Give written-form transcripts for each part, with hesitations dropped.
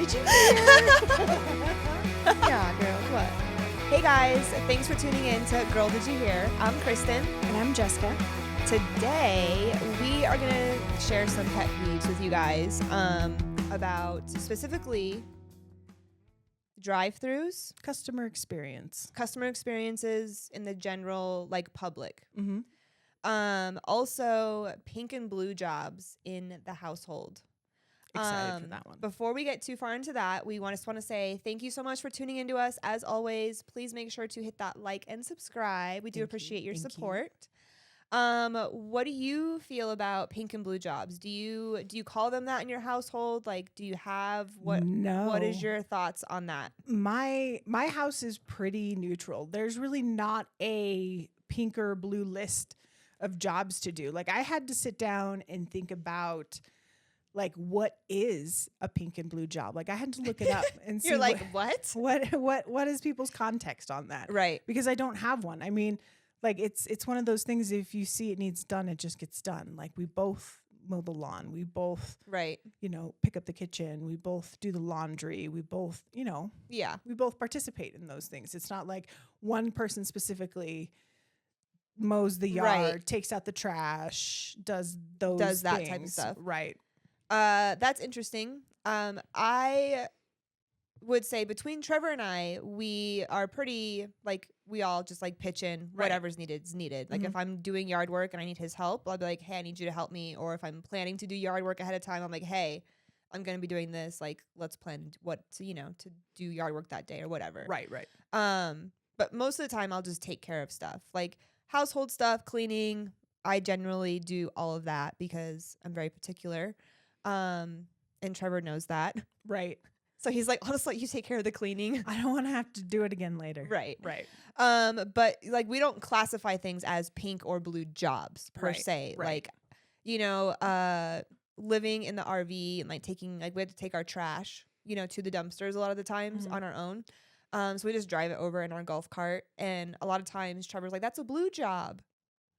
Did you hear? Yeah, girl, what? Hey guys, thanks for tuning in to Girl, Did You Hear? I'm Kristen. And I'm Jessica. Today, we are going to share some pet peeves with you guys about specifically drive-thrus, Customer experience. customer experiences in the general, like, public. Mm-hmm. Also, pink and blue jobs in the household. Excited for that one. Before we get too far into that, we just want to say thank you so much for tuning into us. As always, please make sure to hit that like and subscribe. We do appreciate your support. What do you feel about pink and blue jobs? Do you call them that in your household? Like, do you have No. What is your thoughts on that? My house is pretty neutral. There's really not a pink or blue list of jobs to do. Like, I had to sit down and think about, like, what is a pink and blue job? Like, I had to look it up and see. You're like, what? What is people's context on that? Right. Because I don't have one. I mean, like, it's one of those things, if you see it needs done, it just gets done. Like, we both mow the lawn. We both, Right. Pick up the kitchen. We both do the laundry. We both, Yeah. we both participate in those things. It's not like one person specifically mows the yard, Right. takes out the trash, does that type of things. stuff. Right. That's interesting. I would say between Trevor and I, we are pretty, like, we all just, like, pitch in Right. whatever's needed is needed. Like, Mhm. if I'm doing yard work and I need his help, I'll be like, hey, I need you to help me. Or if I'm planning to do yard work ahead of time, I'm like, hey, I'm going to be doing this. Like, let's plan to do yard work that day or whatever. Right. Right. But most of the time I'll just take care of stuff like household stuff, cleaning. I generally do all of that because I'm very particular. And Trevor knows that. Right. So he's like, I'll just let you take care of the cleaning. I don't want to have to do it again later. Right. Right. But like, we don't classify things as pink or blue jobs per Right, se. right. Like, living in the RV and like we had to take our trash, to the dumpsters a lot of the times Mhm. on our own. So we just drive it over in our golf cart. And a lot of times Trevor's like, that's a blue job.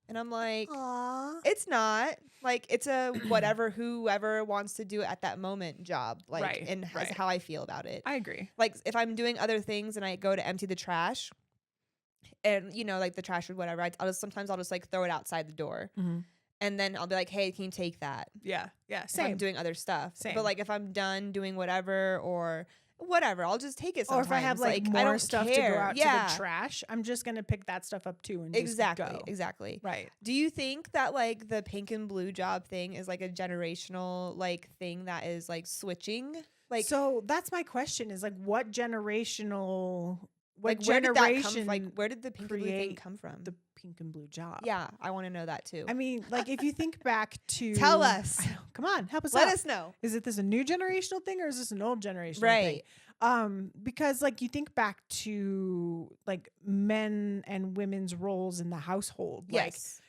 And I'm like, Aww. it's not. Like, it's a whoever wants to do it at that moment job. Like, Right, and that's right. how I feel about it. I agree. Like, if I'm doing other things and I go to empty the trash and, like the trash or whatever, I'll just like throw it outside the door. Mm-hmm. And then I'll be like, hey, can you take that? Yeah. Yeah. If I'm Same. doing other stuff. Same. But like, if I'm done doing whatever or whatever, I'll just take it Or sometimes. if I have like I more don't stuff care. to go out Yeah. to the trash, I'm just gonna pick that stuff up too and Exactly. just go. Exactly. Right. Do you think that like the pink and blue job thing is like a generational like thing that is like switching? Like, so that's my question: is like, what generational, what like where did that come generation, from? Like, where did the pink and blue thing create come from? the pink and blue job? Yeah, I want to know that too. I mean, like, if you think back to, Tell us. I know, come on, help us Let out. us know. Is this a new generational thing or is this an old generational thing? Right. Because like you think back to like men and women's roles in the household. Yes. Like,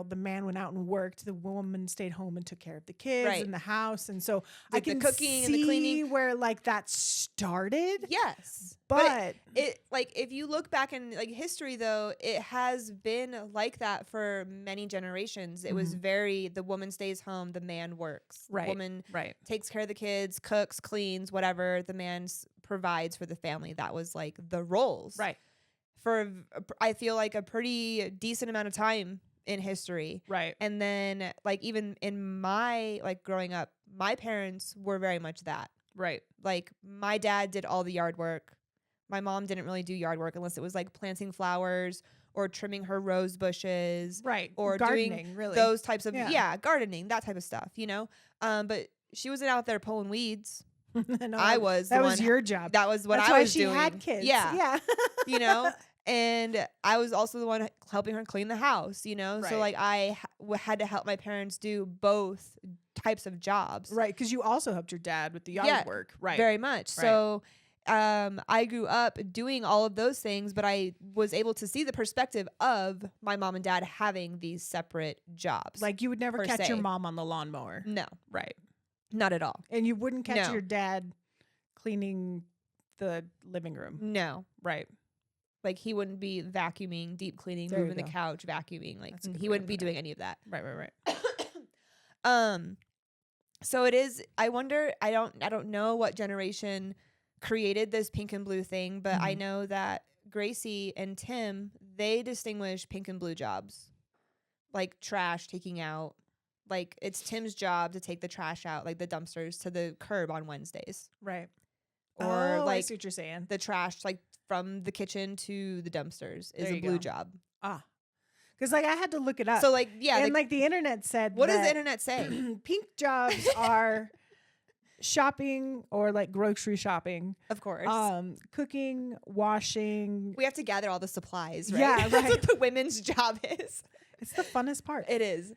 the man went out and worked, the woman stayed home and took care of the kids Right. in the house. And so I Did the can cooking see and the cleaning. where like that started. Yes. But it like, if you look back in like history though, it has been like that for many generations. It was very, the woman stays home, the man works. Right, The woman right. takes care of the kids, cooks, cleans, whatever. The man provides for the family. That was like the roles. Right. For I feel like a pretty decent amount of time in history. Right. And then like even in my like growing up, my parents were very much that. Right. Like, my dad did all the yard work. My mom didn't really do yard work unless it was like planting flowers or trimming her rose bushes. Right. Or gardening, doing really. those types of, Yeah. gardening, that type of stuff, But she wasn't out there pulling weeds. No, I was the that was one- your job. That was what That's I why was she doing. had kids. Yeah. Yeah. And I was also the one helping her clean the house, So Right. like I had to help my parents do both types of jobs. Right. Because you also helped your dad with the yard work. Right. Very much. Right. So I grew up doing all of those things, but I was able to see the perspective of my mom and dad having these separate jobs. Like, you would never per catch your se. mom on the lawnmower. No, Right. not at all. And you wouldn't catch No. your dad cleaning the living room. No. Right. Like, he wouldn't be vacuuming, deep cleaning, There you moving the go. couch, vacuuming. Like, That's a good he way to wouldn't be put it. doing any of that. Right. So it is. I wonder. I don't know what generation created this pink and blue thing, but I know that Gracie and Tim, they distinguish pink and blue jobs, like trash taking out. Like it's Tim's job to take the trash out, like the dumpsters to the curb on Wednesdays, Right. or I like see what you're saying. the trash, like from the kitchen to the dumpsters, is There a you blue go. job. Ah. Because like I had to look it up. So like yeah, and like the internet said what does the that internet say? pink jobs are shopping or like grocery shopping, Of course, cooking, washing. we have to gather all the supplies, right? Yeah, right. That's what the women's job is. It's the funnest part. It is.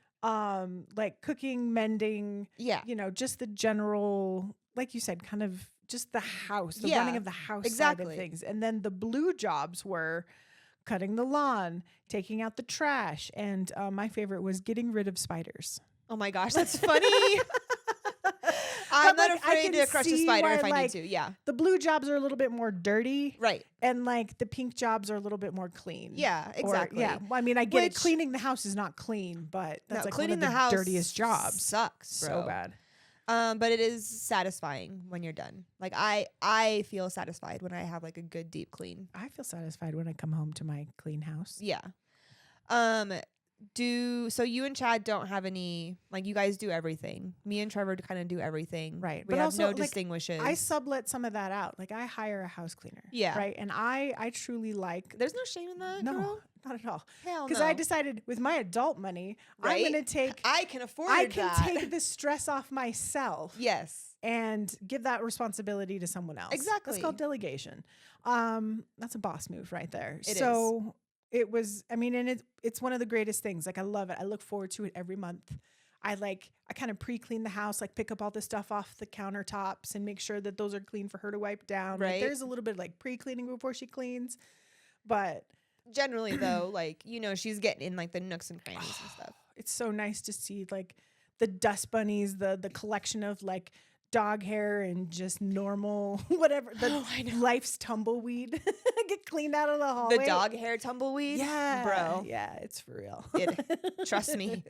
Like cooking, mending, Yeah. just the general, like you said, kind of just the house, the Yeah, running of the house side exactly. of things. And then the blue jobs were cutting the lawn, taking out the trash, and my favorite was getting rid of spiders. Oh my gosh, that's funny. I'm But, not like, I afraid to can crush a see spider why, if I like, need to. Yeah. The blue jobs are a little bit more dirty, Right. and like the pink jobs are a little bit more clean. Yeah, Or- exactly. yeah. Well, I mean, I get it. Which- Cleaning the house is not clean, but that's No, like cleaning one of the house dirtiest jobs. sucks, bro. So bad. But it is satisfying when you're done. Like I feel satisfied when I have like a good deep clean. I feel satisfied when I come home to my clean house. Yeah. So you and Chad don't have any, like, you guys do everything. Me and Trevor kind of do everything. Right. We But have also, no like, distinguishes. I sublet some of that out. Like I hire a house cleaner. Yeah. Right. And I truly like. There's no shame in that, No, girl. not at all. Hell Because no. I decided with my adult money, Right? I'm going to take. I can afford I can that. take the stress off myself. Yes. And give that responsibility to someone else. Exactly. That's called delegation. That's a boss move right there. It so it was, I mean, and it's one of the greatest things. Like I love it. I look forward to it every month. I kind of pre-clean the house, like pick up all the stuff off the countertops and make sure that those are clean for her to wipe down. Right. Like, there's a little bit of like pre-cleaning before she cleans, but Generally though, like, she's getting in like the nooks and crannies and stuff. it's so nice to see like the dust bunnies, the collection of like dog hair and just normal whatever I know. life's tumbleweed get cleaned out of the hallway. The dog hair tumbleweed? yeah, Bro. yeah, it's for real. Trust me.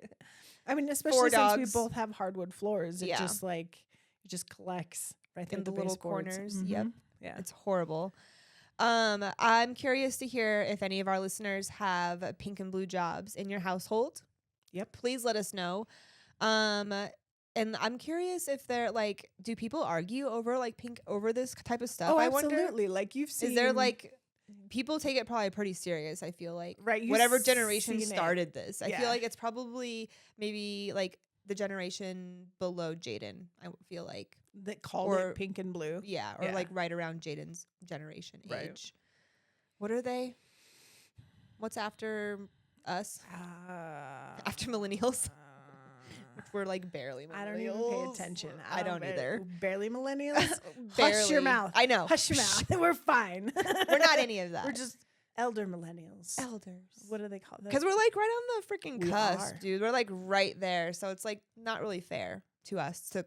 I mean, especially 4 since we dogs. both have hardwood floors, it Yeah. just like it just collects right there In at the little baseboards. corners. Yep. Yeah. It's horrible. I'm curious to hear if any of our listeners have pink and blue jobs in your household. Yep. Please let us know. And I'm curious if they're like, do people argue over this type of stuff? Oh, I wonder. absolutely. Like you've seen. Is there like people take it probably pretty serious? I feel like right? You've whatever generation seen it. started this, I Yeah. feel like it's probably maybe like the generation below Jaden. I feel like. that call or- it pink and blue. Yeah, or Yeah. like right around Jaden's generation Right. age. What are they? What's after us? After millennials? Which we're like barely millennials. I don't even pay attention. I don't either. Barely millennials. Hush Barely. your mouth. I know. Hush your mouth. We're fine. We're not any of that. We're just elder millennials. elders. What do they call them? Because we're like right on the freaking We cusp, are. dude. We're like right there. So it's like not really fair to us to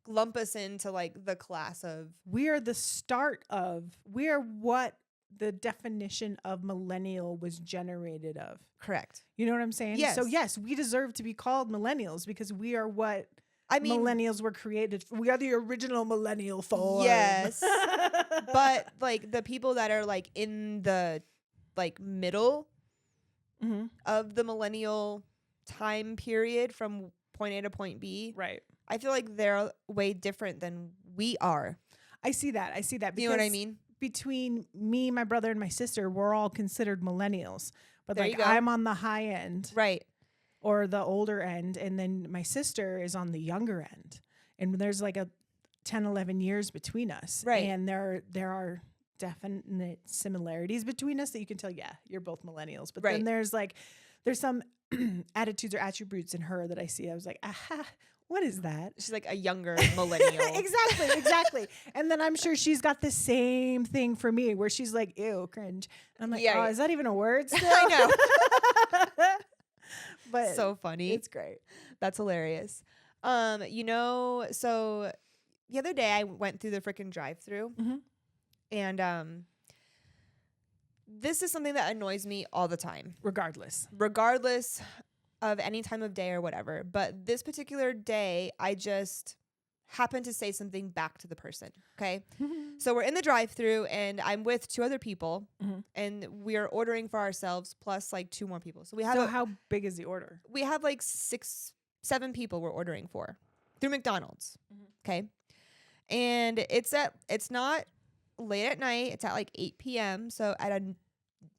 lump us into like the class of. We are the start of. We are what the definition of millennial was generated of. Correct. You know what I'm saying? Yes. So yes, we deserve to be called millennials because we are what I mean, millennials were created for. We are the original millennial form. yes. But like the people that are like in the like middle Mhm. of the millennial time period from point A to point B, Right. I feel like they're way different than we are. I see that. You know what I because mean? Between me, my brother, and my sister, we're all considered millennials. But There you like go. I'm on the high end Right. or the older end, and then my sister is on the younger end. And there's like a 10, 11 years between us. Right. And there are definite similarities between us that you can tell, yeah, you're both millennials. But Right. then there's some attitudes or attributes in her that I see. I was like, aha, what is that? She's like a younger millennial. Exactly. And then I'm sure she's got the same thing for me where she's like, ew, cringe. And I'm like, Yeah, oh, yeah. is that even a word still? I know. But So funny. it's great. That's hilarious. So the other day I went through the freaking drive-through, Mhm. and this is something that annoys me all the time. Regardless. Regardless of any time of day or whatever. But this particular day, I just happened to say something back to the person. Okay. So we're in the drive-thru and I'm with 2 other people and we are ordering for ourselves plus like 2 more people. So we have So how big is the order? we have like 6, 7 people we're ordering for through McDonald's. Okay. And it's not late at night. It's at like 8 p.m. So at a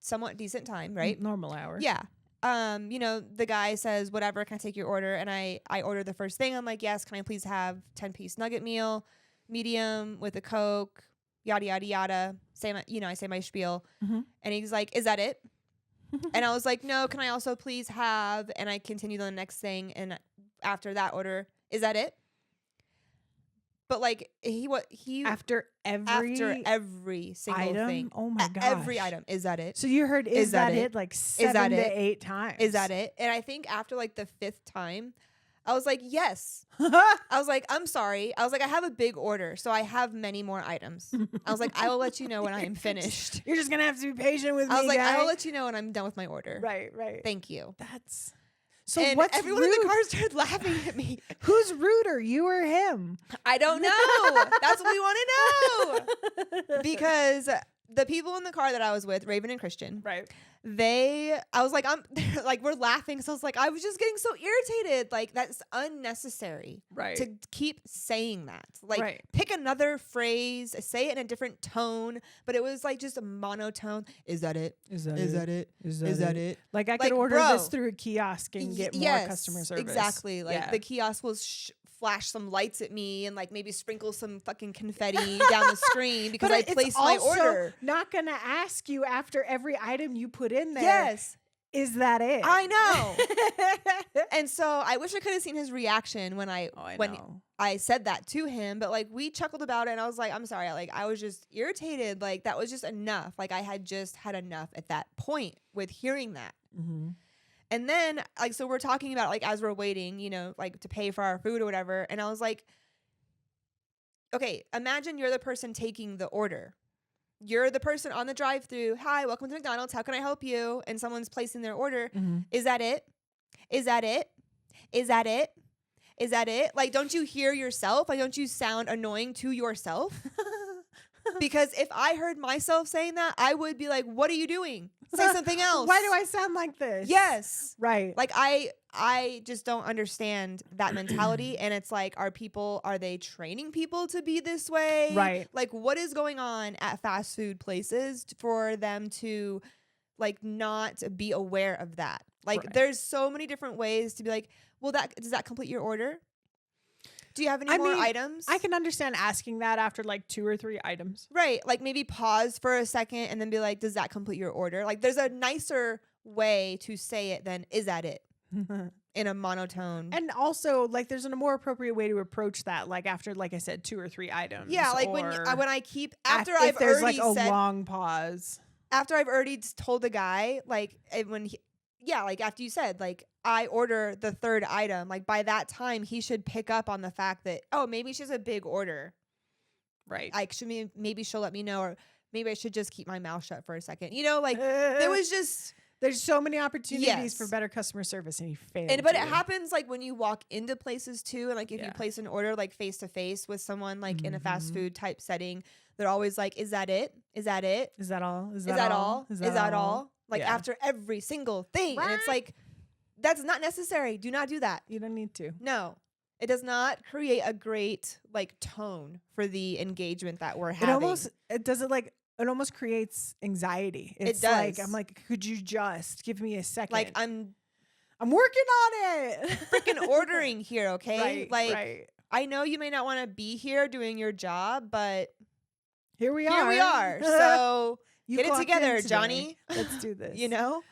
somewhat decent time, right? Normal hour. Yeah. You know, the guy says, whatever, can I take your order? And I order the first thing. I'm like, yes, can I please have 10-piece nugget meal, medium with a Coke, yada, yada, yada. I say my spiel. And he's like, is that it? And I was like, no, can I also please have, and I continued on the next thing. And after that order, is that it? But like he after every single item? thing. Oh my gosh. Every item. Is that it? So you heard is that it like 7 to 8 times. Is that it? And I think after like the 5th time, I was like, yes. I was like, I'm sorry. I was like, I have a big order, so I have many more items. I was like, I will let you know when I am finished. You're just gonna have to be patient with me. I was like, guy. I will let you know when I'm done with my order. Right. Thank you. That's so. And what's everyone rude? in the car started laughing at me. Who's ruder, you or him? I don't know. That's what we want to know. Because the people in the car that I was with, Raven and Christian, Right. I was like, we're laughing. So I was like, I was just getting so irritated. Like, that's unnecessary. Right. To keep saying that. Like, Right. pick another phrase, say it in a different tone. But it was like just a monotone. Is that it? Is that Is it? that it? Is Is that that it? Like I Like, could order bro. this through a kiosk and get more Yes, customer service. Exactly. Like Yeah. the kiosk will flash some lights at me and like maybe sprinkle some fucking confetti down the screen because I placed my order. Not gonna ask you after every item you put in there. Yes. Is that it? I know. And so I wish I could have seen his reaction when I said that to him, but like we chuckled about it and I was like, I'm sorry. Like I was just irritated. Like that was just enough. Like I had just had enough at that point with hearing that. And then like, so we're talking about like, as we're waiting, you know, like to pay for our food or whatever. And I was like, okay, imagine you're the person taking the order. You're the person on the drive-thru. Hi, welcome to McDonald's. How can I help you? And someone's placing their order. Is that it? Is that it? Is that it? Is that it? Like, don't you hear yourself? Like, don't you sound annoying to yourself? Because if I heard myself saying that, I would be like, what are you doing? Say something else. Why do I sound like this? Yes. Right. Like, I just don't understand that mentality. And it's like, are they training people to be this way? Right. Like, what is going on at fast food places for them to like not be aware of that? Like, Right. there's so many different ways to be like, well, does that complete your order? Do you have any more items? I can understand asking that after like 2 or 3 items. Right. Like maybe pause for a second and then be like, does that complete your order? Like there's a nicer way to say it than is that it? In a monotone. And also like there's a more appropriate way to approach that. Like after, like I said, 2 or 3 items. Yeah. Like when I keep, after if I've there's already like a said, long pause. after I've already told the guy, like like after you said, like I order the 3rd item, like by that time he should pick up on the fact that, oh, maybe she's a big order. Right. Like maybe she'll let me know, or maybe I should just keep my mouth shut for a second. You know, like there was just, there's so many opportunities Yes. for better customer service and you fail. but it happens like when you walk into places too. And like if Yeah. you place an order like face to face with someone like in a fast food type setting, they're always like, is that it? Is that it? Is that all? Is that all? Is that all? Like Yeah. after every single thing. And it's like, that's not necessary. Do not do that. You don't need to. No. It does not create a great like tone for the engagement that we're having. It almost creates anxiety. It's does. like I'm like, could you just give me a second? Like I'm working on it. freaking ordering here, okay? Right, like right. I know you may not want to be here doing your job, but Here we are. here we are. So You get it clocked in together, today. Johnny. Let's do this. You know?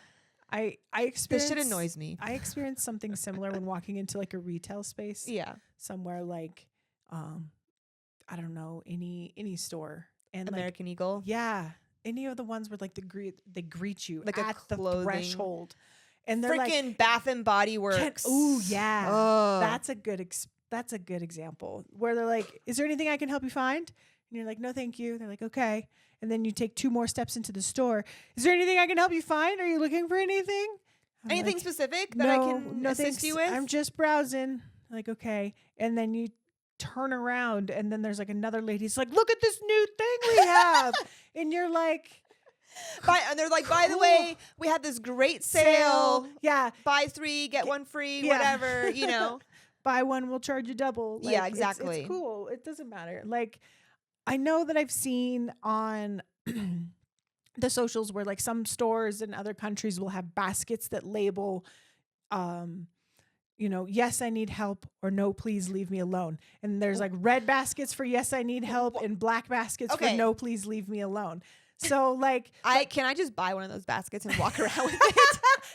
I This experienced shit annoys me. I experienced something similar when walking into like a retail space. Yeah. Somewhere like I don't know, any store. And American Eagle. Yeah. Any of the ones where like they greet you Like a at the clothing. threshold. And they're Freaking like, Bath and Body Works. oh yeah. Oh. That's a good example where they're like, is there anything I can help you find? And you're like, no, thank you. They're like, okay. And then you take 2 more steps into the store. Is there anything I can help you find? Are you looking for anything? I'm Anything like, specific that I can assist thanks. you with? I'm just browsing. Like, okay. And then you turn around and then there's like another lady's like, look at this new thing we have. And you're like, And they're like, by the cool. way, we have this great sale. Yeah. Buy 3, get 1 free, Yeah. whatever, Buy one, we'll charge you double. Like, Yeah, exactly. It's cool. It doesn't matter. Like, I know that I've seen on the socials where like some stores in other countries will have baskets that label, yes, I need help, or no, please leave me alone. And there's like red baskets for yes, I need help, and black baskets for no, please leave me alone. So like, can I just buy one of those baskets and walk around with it?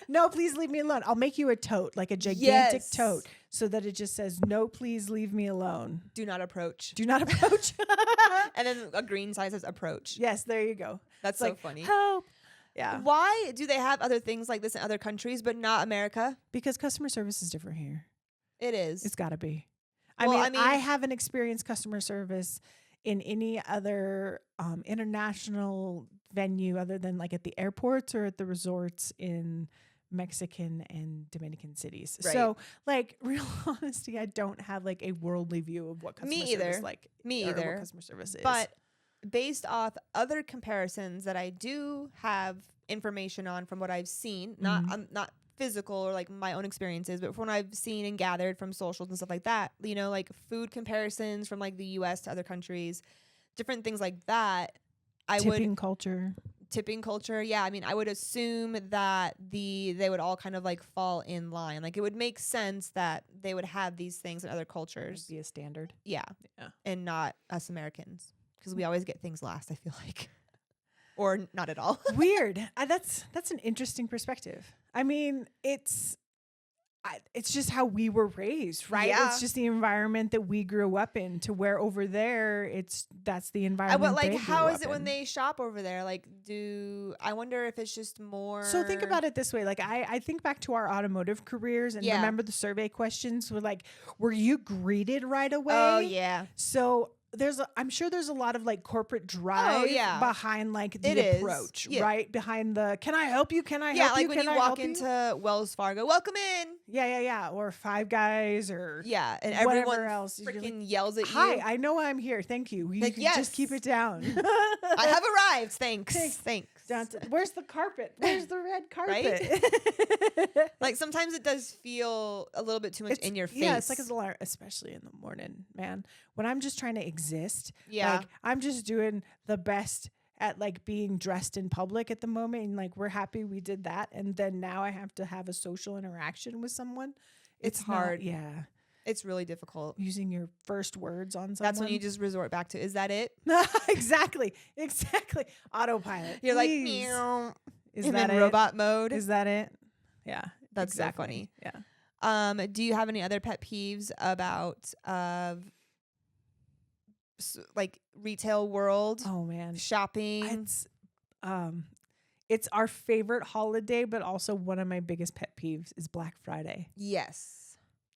No, please leave me alone. I'll make you a tote, like a gigantic tote, so that it just says, no, please leave me alone. Do not approach. Do not approach. And then a green sign says approach. Yes, there you go. That's it's so like, funny. Help. Yeah. Why do they have other things like this in other countries, but not America? Because customer service is different here. It is. It's got to be. Well, I mean, I haven't experienced customer service in any other international venue other than like at the airports or at the resorts in Mexican and Dominican cities. Right. So like, real honesty, I don't have like a worldly view of what customer service what customer service is. But based off other comparisons that I do have information on from what I've seen, not physical or like my own experiences, but from what I've seen and gathered from socials and stuff like that, like food comparisons from like the US to other countries, different things like that. Tipping culture. Yeah. I mean, I would assume that they would all kind of like fall in line. Like it would make sense that they would have these things in other cultures. Be a standard. Yeah. And not us Americans, because we always get things last, I feel like. Or not at all. Weird. That's an interesting perspective. I mean, it's just how we were raised, right? Yeah. It's just the environment that we grew up in, to where over there that's the environment. But like, how is it in. when they shop over there? Like, I wonder if it's just more. So think about it this way. Like I think back to our automotive careers and remember the survey questions were like, were you greeted right away? Oh yeah. So I'm sure there's a lot of like corporate drive behind like the approach, right? Behind the, can I help you? Can I help you? Yeah, like when you walk into Wells Fargo, welcome in. Yeah. Or Five Guys or and everyone else freaking yells at you. Hi, I know I'm here. Thank you. You can just keep it down. I have arrived. Thanks. Where's the carpet? Where's the red carpet? Right? Like sometimes it does feel a little bit too much in your face. Yeah, it's like a alarm, especially in the morning, man. When I'm just trying to exist. Yeah. Like I'm just doing the best at like being dressed in public at the moment, and like we're happy we did that. And then now I have to have a social interaction with someone. It's hard. Yeah. It's really difficult. Using your first words on someone. That's when you just resort back to, is that it? Exactly. Autopilot. You're Please. like, meow. Is in that it? Robot mode. Is that it? Yeah. That's exactly. so funny. Do you have any other pet peeves about like retail world? Oh man. Shopping. It's our favorite holiday, but also one of my biggest pet peeves is Black Friday. Yes.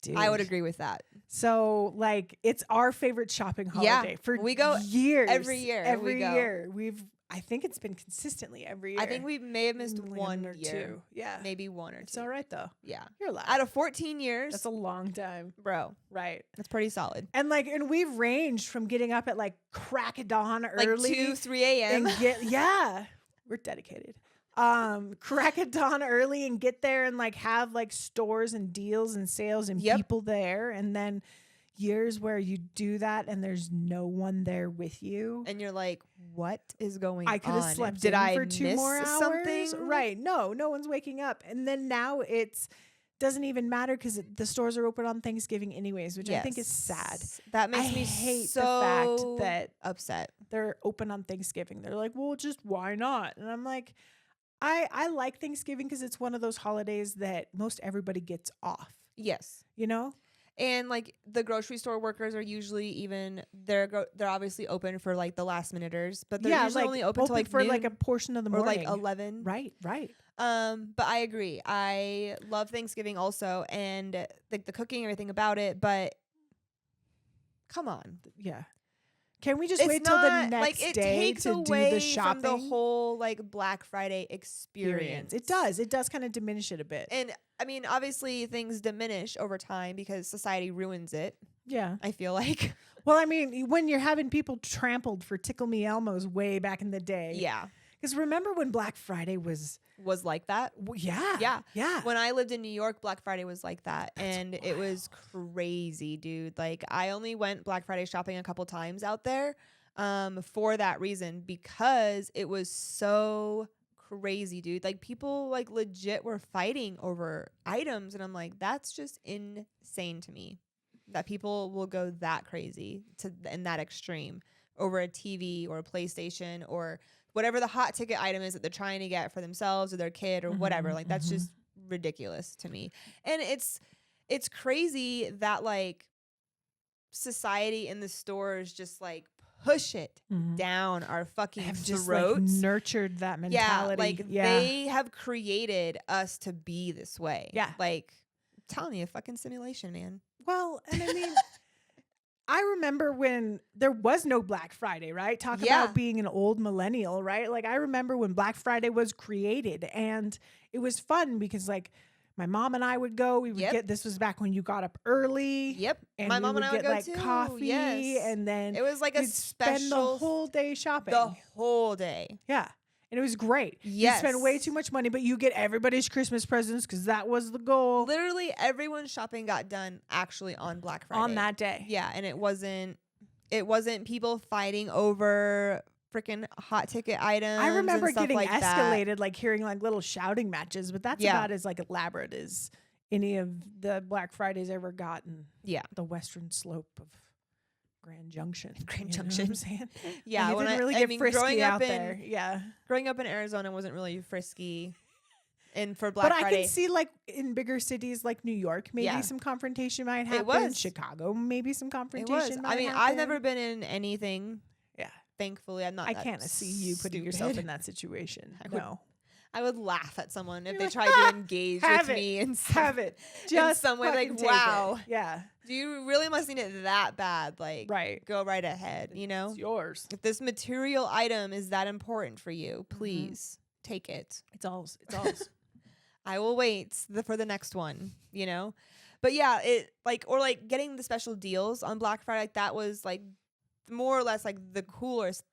Dude. I would agree with that. So like it's our favorite shopping holiday for we go years. Every year. I think it's been consistently every year. I think we may have missed like one or year. Two. Yeah. Maybe one or two. It's all right though. Yeah. You're allowed. Out of 14 years. That's a long time. Bro. Right. That's pretty solid. And we've ranged from getting up at like crack of dawn early. Like 2, 3 a.m. And we're dedicated. Crack of dawn early and get there and like have like stores and deals and sales and people there. And then years where you do that and there's no one there with you. And you're like, what is going on? I could have slept Did in I for 2 miss more hours. Something? Right. No one's waking up. And then now doesn't even matter because the stores are open on Thanksgiving anyways, which I think is sad. That makes me hate so the fact that upset. They're open on Thanksgiving. They're like, well, just why not? And I'm like, I like Thanksgiving because it's one of those holidays that most everybody gets off. Yes. You know? And like the grocery store workers are usually they're obviously open for like the last minuters, but they're usually only open to like for noon like a portion of the morning. Or like 11. Right. But I agree. I love Thanksgiving also, and like the cooking, everything about it, but come on. Yeah. Can we just It's wait till the not, next like, it day takes to do away the shopping? from the whole like Black Friday experience. It does. It does kind of diminish it a bit. And I mean, obviously things diminish over time because society ruins it. Yeah. I feel like. Well, I mean, when you're having people trampled for Tickle Me Elmos way back in the day. Yeah. Because remember when Black Friday was like that. Yeah. Yeah. Yeah. When I lived in New York, Black Friday was like that. That's And it was crazy, dude. Like, I only went Black Friday shopping a couple times out there for that reason, because it was so crazy, dude. Like, people like legit were fighting over items. And I'm like, that's just insane to me that people will go that crazy in that extreme over a TV or a PlayStation or whatever the hot ticket item is that they're trying to get for themselves or their kid or whatever. Like, that's just ridiculous to me. And it's crazy that like society in the stores just like push it down our fucking have throats. just like nurtured that mentality. They have created us to be this way. Yeah. Like, I'm telling you, fucking simulation, man. Well, and I mean, I remember when there was no Black Friday, right? Talk about being an old millennial, right? Like, I remember when Black Friday was created, and it was fun because like my mom and I would go. We would get, this was back when you got up early. Yep. And my mom and I would get go like too. coffee, and then it was like a we'd spend special the whole day shopping. the whole day. Yeah. And it was great. Yes. You spend way too much money, but you get everybody's Christmas presents because that was the goal. Literally everyone's shopping got done actually on Black Friday. On that day. Yeah, and it wasn't people fighting over freaking hot ticket items. I remember and stuff getting like escalated, that. like hearing like little shouting matches, but that's about as like elaborate as any of the Black Fridays ever gotten. Yeah. The western slope of Grand Junction. Grand You know Junction. what I'm saying? Yeah, Like, it when didn't really I get mean, frisky out there. Yeah. Growing up in Arizona wasn't really frisky. And for Black But Friday, I can see like in bigger cities like New York, maybe some confrontation might happen. It was. Chicago, maybe some it confrontation was. might I mean, happen. I've never been in anything. Yeah. Thankfully, I'm not. I that can't see you putting yourself stupid. in that situation. I would laugh at someone if You're they like, tried to engage have with it. me and Have it. Just some way, like, fucking take wow. it. Yeah. Do you really must need it that bad? Like, Right. go right ahead. You know, It's yours. if this material item is that important for you, please take it. It's ours. It's ours. I will wait for the next one, you know? But yeah, it like, or like getting the special deals on Black Friday, like that was like more or less like the coolest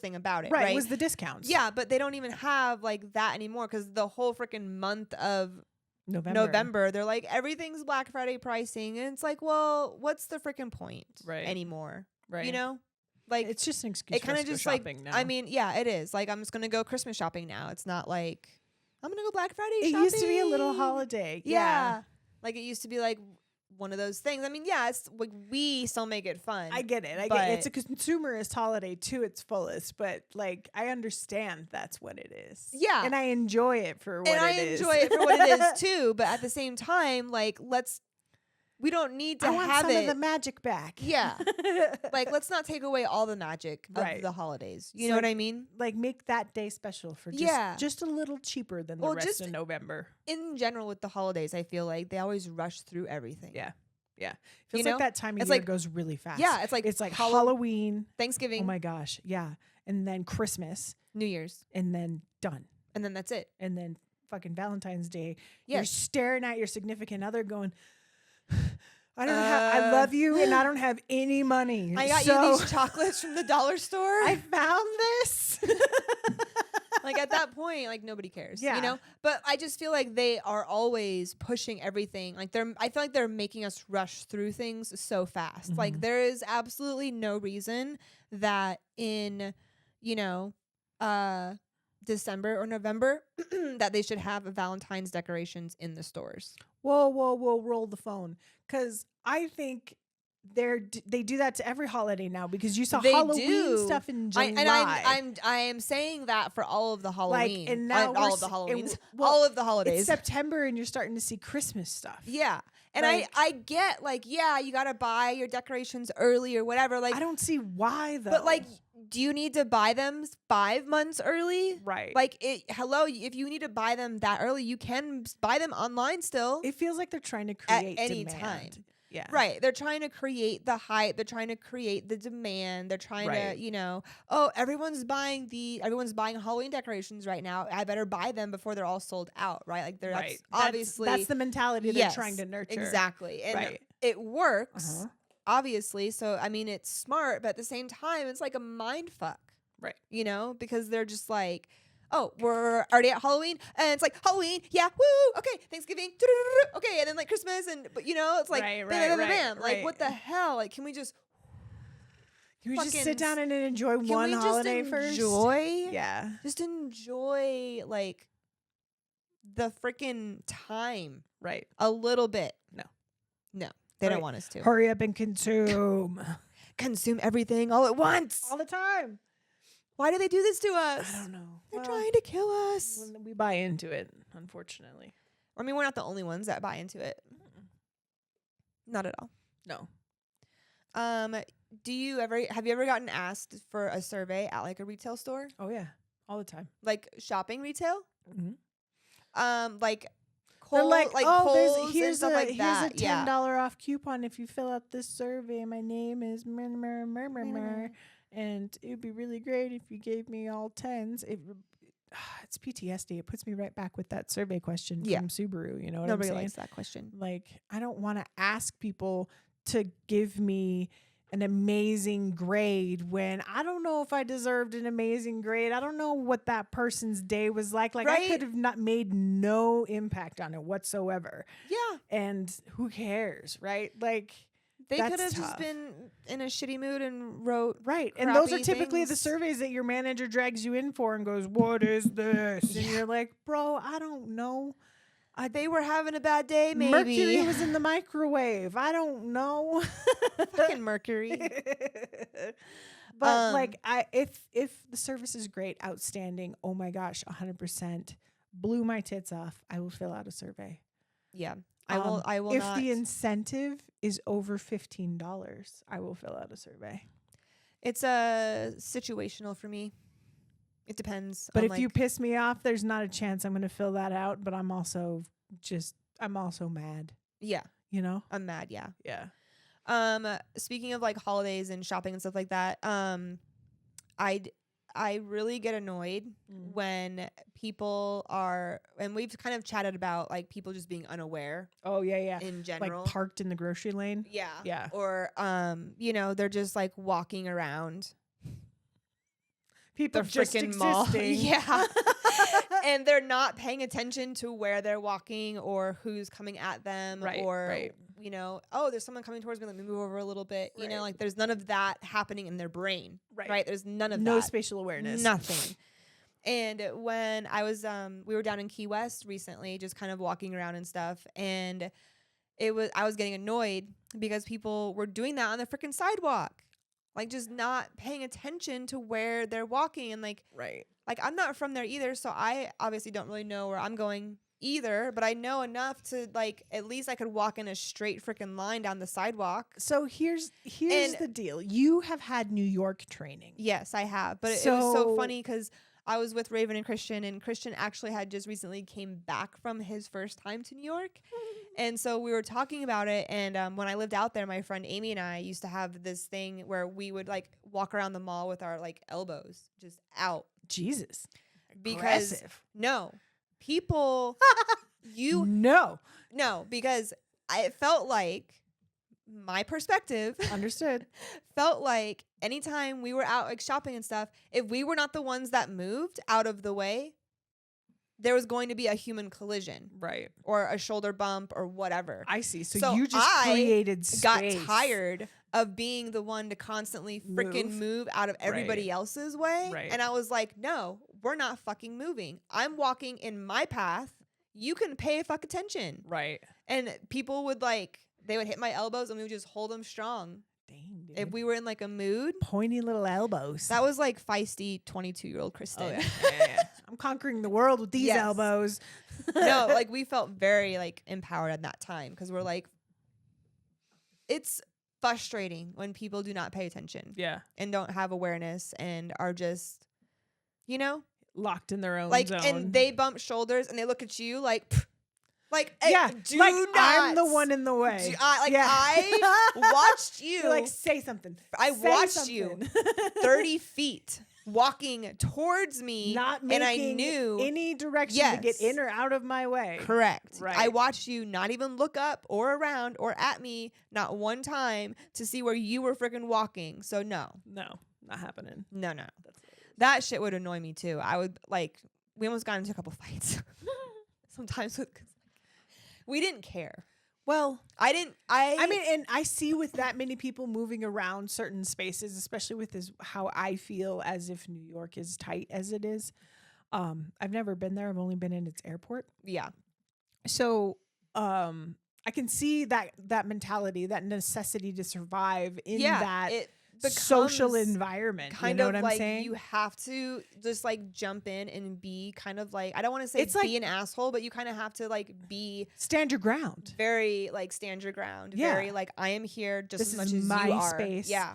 thing about it. Right. It was the discounts. Yeah. But they don't even have like that anymore because the whole freaking month of November, they're like, everything's Black Friday pricing. And it's like, well, what's the freaking point anymore? Right. You know? Like, it's just an excuse it kind of just like, now. I mean, yeah, it is. Like, I'm just going to go Christmas shopping now. It's not like, I'm going to go Black Friday it shopping. used to be a little holiday. Yeah. Like, it used to be like one of those things. I mean, yeah, it's like we still make it fun. I get it. I get it. It's a consumerist holiday to its fullest, but like I understand that's what it is. Yeah. And I enjoy it for what it is. And I enjoy it for what it is too, but at the same time, like we don't need to I want have some it. of the magic back. Yeah. Like, let's not take away all the magic of the holidays. You know what I mean? Like, make that day special for just a little cheaper than the rest of November. In general, with the holidays, I feel like they always rush through everything. Yeah. Yeah. Feels like that time of year goes really fast. Yeah. It's like Halloween. Thanksgiving. Oh my gosh. Yeah. And then Christmas. New Year's. And then done. And then that's it. And then fucking Valentine's Day. Yes. You're staring at your significant other going, I love you and I don't have any money. I got you these chocolates from the dollar store. I found this. Like, at that point, like, nobody cares. Yeah. You know? But I just feel like they are always pushing everything. Like, I feel like they're making us rush through things so fast. Like, there is absolutely no reason that in, you know, December or November that they should have Valentine's decorations in the stores. Whoa, roll the phone. Because I think they do that to every holiday now, because you saw Halloween stuff in July. And I am saying that for all of the Halloween. Like, and now all of the Halloweens. Well, all of the holidays. It's September and you're starting to see Christmas stuff. Yeah. And like, I get, like, yeah, you got to buy your decorations early or whatever. Like, I don't see why, though. But, like, do you need to buy them 5 months early? Right. Like, if you need to buy them that early, you can buy them online still. It feels like they're trying to create at any demand. time. Yeah. Right. They're trying to create the hype. They're trying to create the demand. They're trying to, oh, everyone's buying Halloween decorations right now. I better buy them before they're all sold out. Right. Like that's obviously that's the mentality they're trying to nurture. Exactly. And it works, obviously. So, I mean, it's smart, but at the same time, it's like a mind fuck. Right. Because they're just like, oh, we're already at Halloween, and it's like Halloween, yeah, woo, okay, Thanksgiving, okay, and then like Christmas, but it's like bam, like what the hell? Like, can we just sit down and enjoy one holiday first? Yeah, just enjoy like the freaking time, right? A little bit. No, they don't want us to. Hurry up and consume everything all at once, all the time. Why do they do this to us? I don't know. They're trying to kill us. We buy into it, unfortunately. I mean, we're not the only ones that buy into it. Not at all. No. Have you ever gotten asked for a survey at like a retail store? Oh yeah, all the time. Like shopping retail? Mm-hmm. Like They're like, Kohl's here's and stuff like that. Here's a $10 off coupon if you fill out this survey. My name is and it would be really great if you gave me all 10s. It's PTSD. It puts me right back with that survey question from Subaru. You know what Nobody I'm saying? likes that question. Like, I don't want to ask people to give me an amazing grade when I don't know if I deserved an amazing grade. I don't know what that person's day was like. Like, I could have not made no impact on it whatsoever. Yeah. And who cares, right? Like, they could have just been in a shitty mood and wrote and those are typically things. the surveys that your manager drags you in for and goes, what is this? And you're like, bro, I don't know. They were having a bad day, maybe. Mercury was in the microwave. I don't know. Fucking Mercury. But like, if the service is great, outstanding, oh my gosh, 100%, blew my tits off, I will fill out a survey. Yeah. I will if not. the incentive is over $15, I will fill out a survey. It's situational for me. It depends. But if you piss me off, there's not a chance I'm going to fill that out. But I'm also mad. Yeah. You know? I'm mad. Yeah. Yeah. Speaking of like holidays and shopping and stuff like that, I really get annoyed when people are, and we've kind of chatted about like people just being unaware. Oh yeah. In general. Like parked in the grocery lane. Yeah. Yeah. Or, they're just like walking around. People the just freaking mall. Yeah. And they're not paying attention to where they're walking or who's coming at them oh, there's someone coming towards me. Let me move over a little bit. You know, like there's none of that happening in their brain. Right. There's none of that. No spatial awareness. Nothing. And when I was, we were down in Key West recently, just kind of walking around and stuff. And I was getting annoyed because people were doing that on the freaking sidewalk. Like just not paying attention to where they're walking and like I'm not from there either, so I obviously don't really know where I'm going either, but I know enough to like at least I could walk in a straight freaking line down the sidewalk. So here's the deal. You have had New York training. Yes, I have. But it was so funny because I was with Raven and Christian actually had just recently came back from his first time to New York. And so we were talking about it. And when I lived out there, my friend Amy and I used to have this thing where we would like walk around the mall with our like elbows just out. Jesus. Because aggressive. No, people, no, because it felt like my perspective understood felt like anytime we were out like shopping and stuff, if we were not the ones that moved out of the way, there was going to be a human collision, right, or a shoulder bump or whatever. I see. So you just created space. Got tired of being the one to constantly freaking move out of everybody else's way, and I was like, no, we're not fucking moving. I'm walking in my path. You can pay fuck attention, right? And people would like. They would hit my elbows and we would just hold them strong. Dang, dude. If we were in like a mood. Pointy little elbows. That was like feisty 22-year-old Kristen. Oh, yeah. I'm conquering the world with these elbows. No, like we felt very like empowered at that time because we're like, it's frustrating when people do not pay attention. Yeah. And don't have awareness and are just, locked in their own like, zone. And they bump shoulders and they look at you like, pfft. Like, Yeah, do like not. I'm the one in the way. I watched you. You're like, say something. I Say watched something. you 30 feet walking towards me, Not and I making knew any direction to get in or out of my way. Correct. Right. I watched you not even look up or around or at me, not one time, to see where you were freaking walking. So no, not happening. no. That shit would annoy me too. I would we almost got into a couple fights. Sometimes we didn't care. Well, I mean, and I see with that many people moving around certain spaces, especially with how I feel as if New York is tight as it is. I've never been there. I've only been in its airport. Yeah. So I can see that mentality, that necessity to survive in that social environment. Kind you know of what I'm saying? You have to just jump in and be kind of I don't want to say be an asshole, but you kind of have to be stand your ground. Very stand your ground. Yeah. Very I am here just this as much is as my you are. Space. Yeah.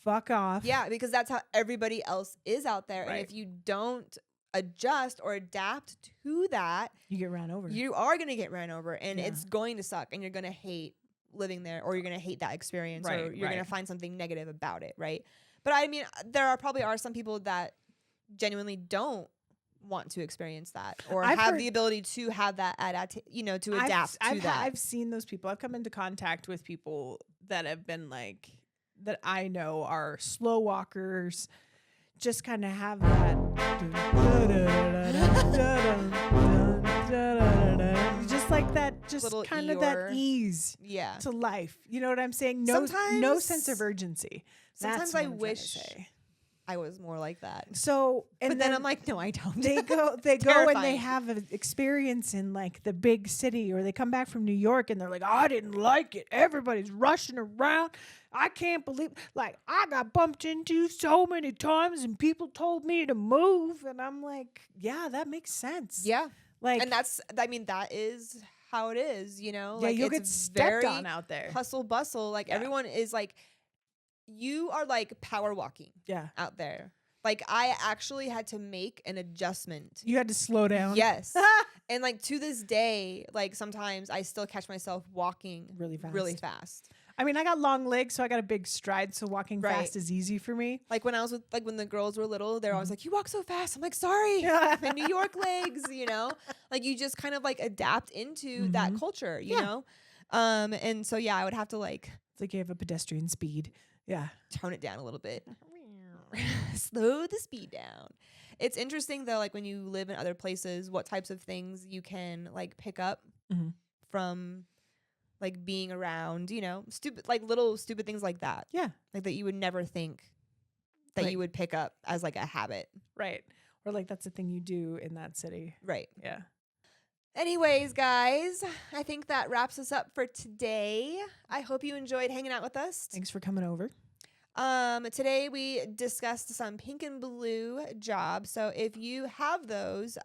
Fuck off. Yeah, because that's how everybody else is out there. Right. And if you don't adjust or adapt to that, you get ran over. You are going to get ran over, and it's going to suck, and you're going to hate living there, or you're going to hate that experience, or you're going to find something negative about it, right? But I mean, there probably are some people that genuinely don't want to experience that, or have the ability to have that to adapt to that. I've seen those people. I've come into contact with people that have been that I know are slow walkers, just kind of have that just like that, just kind of that ease to life. You know what I'm saying? No sense of urgency. Sometimes I wish I was more like that. So, but then I'm like, no, I don't. They go and they have an experience in the big city, or they come back from New York and they're like, I didn't like it. Everybody's rushing around. I can't believe, I got bumped into so many times and people told me to move. And I'm like, yeah, that makes sense. Yeah. And that is how it is, Yeah, you'll get stepped on out there. Hustle bustle. Everyone is you are power walking out there. I actually had to make an adjustment. You had to slow down. Yes. And to this day, sometimes I still catch myself walking really fast. I mean, I got long legs, so I got a big stride, so walking fast is easy for me. When I was with, when the girls were little, they're always like, you walk so fast. I'm like, sorry, my New York legs, you just kind of adapt into that culture, you know? And so, I would have to it's like you have a pedestrian speed. Yeah. Tone it down a little bit. Slow the speed down. It's interesting though, when you live in other places, what types of things you can pick up from being around, stupid, little stupid things like that. Yeah. That you would never think that you would pick up as a habit. Right. Or that's a thing you do in that city. Right. Yeah. Anyways, guys, I think that wraps us up for today. I hope you enjoyed hanging out with us. Thanks for coming over. Today we discussed some pink and blue jobs. So if you have those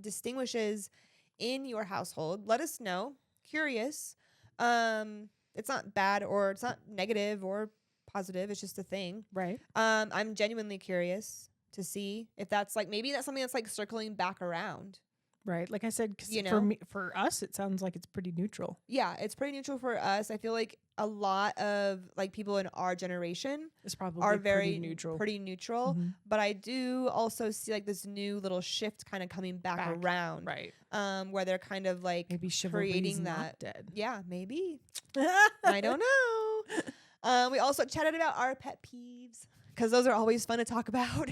distinguishes in your household, let us know. Curious. It's not bad or it's not negative or positive. It's just a thing. Right. I'm genuinely curious to see if that's maybe that's something that's circling back around. Right. Like I said, 'cause know? for us, it sounds like it's pretty neutral. Yeah, it's pretty neutral for us. I feel like a lot of people in our generation are very neutral. Pretty neutral. Mm-hmm. But I do also see this new little shift kind of coming back around. Right. Where they're kind of maybe creating that. Not dead. Yeah, maybe. I don't know. We also chatted about our pet peeves because those are always fun to talk about.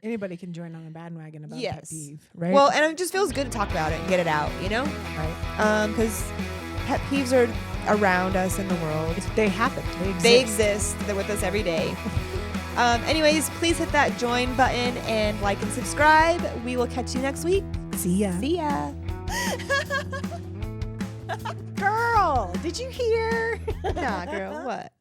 Anybody can join on a bandwagon about pet peeve, right? Well, and it just feels good to talk about it and get it out, Right. Because pet peeves are around us in the world. They happen. They exist. They're with us every day. Anyways, please hit that join button and like and subscribe. We will catch you next week. See ya. See ya. Girl, did you hear? Nah, girl, what?